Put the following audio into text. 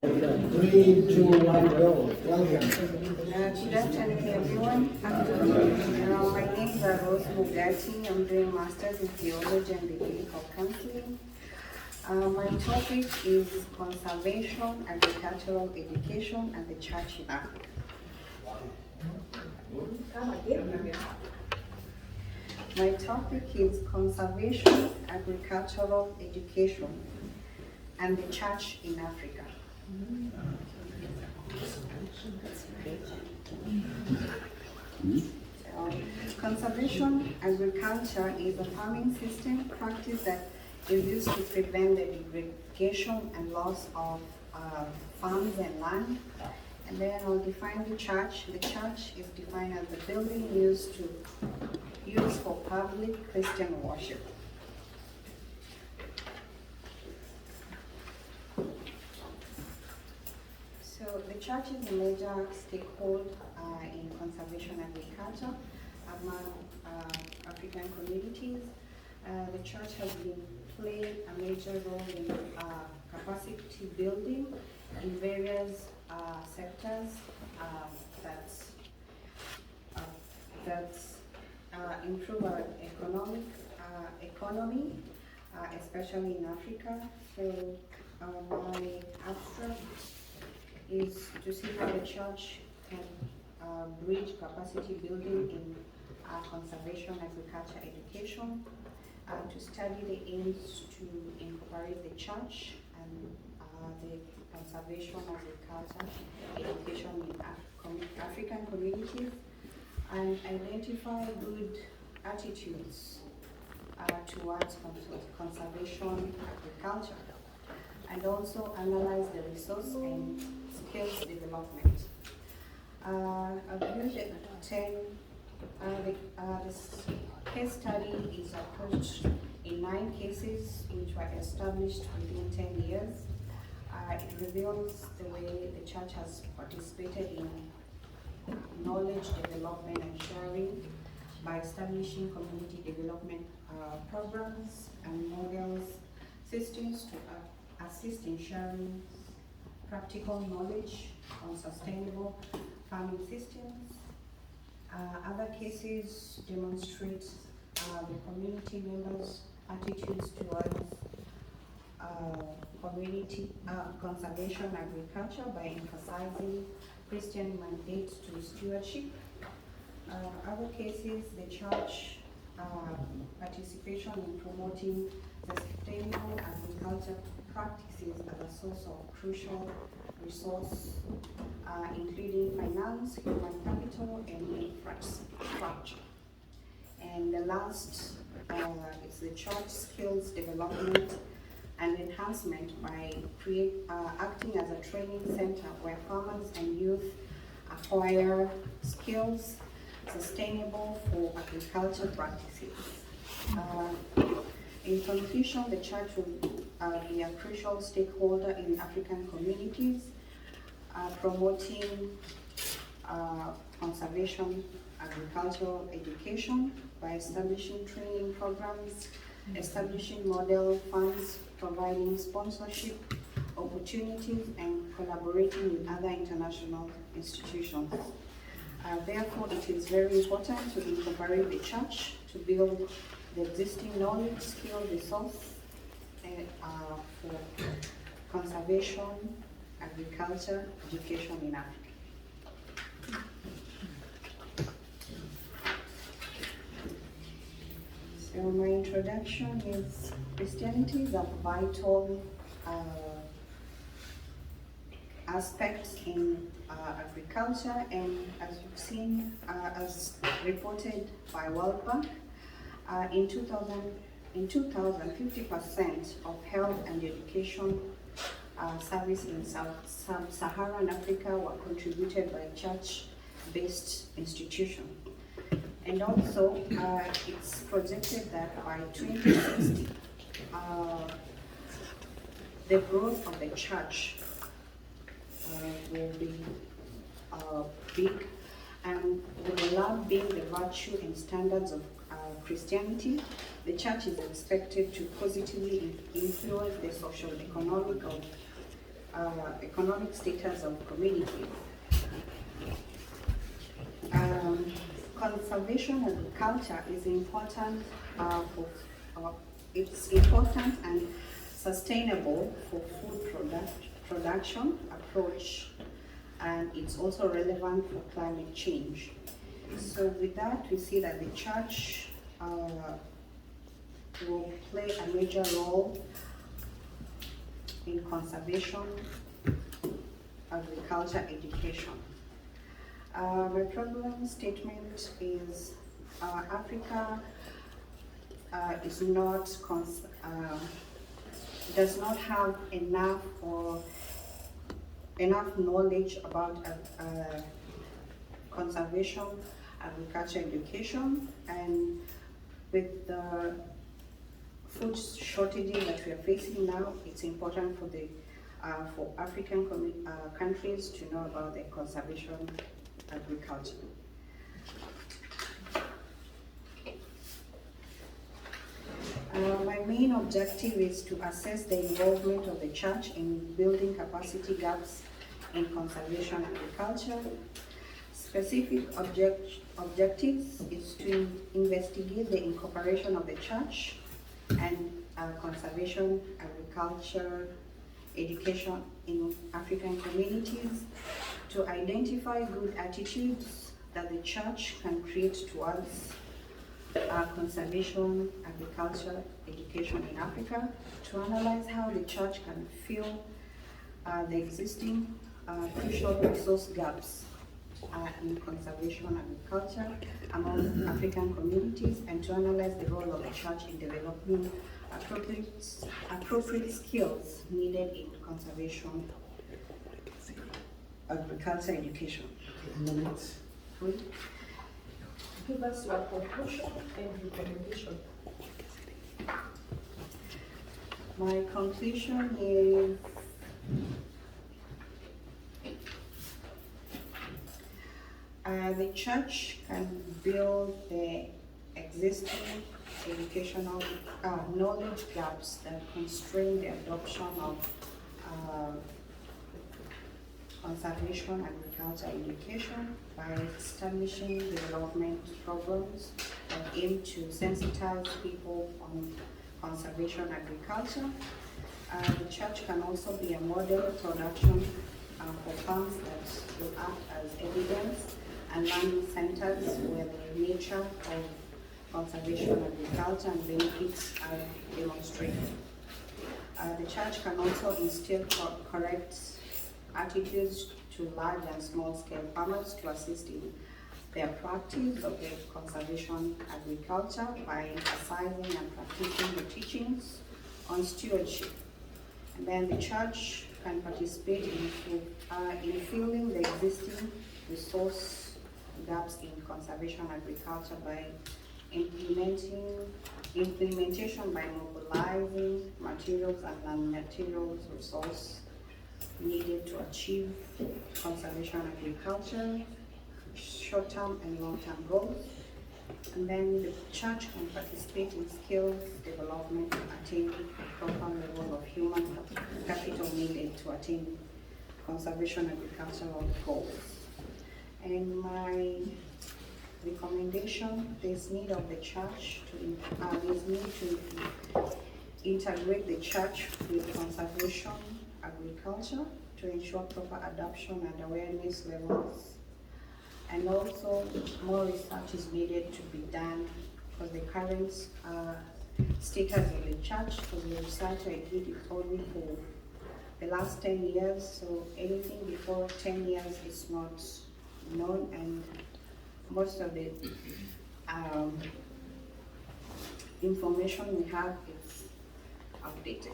3, 2, 1, go. Welcome. Good afternoon, everyone. My name is Mugati. I'm doing Masters in Theology and Biblical Counseling. My topic is conservation, agricultural education, and the church in Africa. My topic is conservation, agricultural education, and the church in Africa. Conservation agriculture is a farming system practice that is used to prevent the degradation and loss of farms and land. And then I'll define the church. The church is defined as the building used for public Christian worship. So the church is a major stakeholder in conservation agriculture among African communities. The church has been playing a major role in capacity building in various sectors that improve our economy, especially in Africa. So my abstract is to see how the church can bridge capacity building in conservation agriculture education, to study the aims to incorporate the church and the conservation agriculture education in African communities, and identify good attitudes towards conservation agriculture, and also analyze the resource and skills development. I've used 10. This case study is approached in 9 cases which were established within 10 years. It reveals the way the church has participated in knowledge development and sharing by establishing community development programs and models, systems to assist in sharing practical knowledge on sustainable farming systems. Other cases demonstrate the community members' attitudes towards community conservation agriculture by emphasizing Christian mandates to stewardship. Other cases, the church participation in promoting sustainable agriculture practices as a source of crucial resource, including finance, human capital, and infrastructure. And the last is the church skills development and enhancement by acting as a training center where farmers and youth acquire skills sustainable for agriculture practices. In conclusion, the church will be a crucial stakeholder in African communities, promoting conservation agricultural education by establishing training programs, establishing model funds, providing sponsorship opportunities, and collaborating with other international institutions. Therefore, it is very important to incorporate the church to build the existing knowledge, skill, resource for conservation, agriculture, education in Africa. So my introduction is Christianity is a vital aspect in agriculture, and as you've seen, as reported by World Bank, in 2000, 50% of health and education service in sub-Saharan Africa were contributed by church-based institutions. And also, it's projected that by 2060, the growth of the church will be big, and with the love being the virtue and standards of Christianity, the church is expected to positively influence the social economic of economic status of communities. Conservation agriculture is important it's important and sustainable for food production approach, and it's also relevant for climate change. So with that, we see that the church will play a major role in conservation, agriculture, education. My problem statement is Africa is not does not have enough knowledge about conservation, agriculture, education, and with the food shortages that we are facing now, it's important for African countries to know about the conservation agriculture. My main objective is to assess the involvement of the church in building capacity gaps in conservation agriculture. Specific objectives is to investigate the incorporation of the church and conservation agriculture education in African communities, to identify good attitudes that the church can create towards conservation, agriculture, education in Africa, to analyze how the church can fill the existing crucial resource gaps in conservation agriculture among African communities, and to analyze the role of the church in developing appropriate skills needed in conservation agriculture education. Give us your conclusion and recommendation. My conclusion is the church can build the existing educational knowledge gaps that constrain the adoption of conservation agriculture education by establishing development programs that aim to sensitize people on conservation agriculture. The church can also be a model production for farms that will act as evidence and learning centers where the nature of conservation agriculture and benefits are demonstrated. The church can also instill correct attitudes to large and small scale farmers to assist in their practice of the conservation agriculture by emphasizing and practicing the teachings on stewardship. And then the church can participate in filling the existing resource gaps in conservation agriculture by implementation by mobilizing materials and non-materials resource needed to achieve conservation agriculture, short-term and long-term goals. And then the church can participate in skills development to attain a proper level of human capital needed to attain conservation agricultural goals. And my recommendation, there's need of the church there's need to integrate the church with conservation agriculture to ensure proper adoption and awareness levels. And also more research is needed to be done for the current status of the church, because the research I did is only for the last 10 years, so anything before 10 years is not known, and most of the information we have is outdated.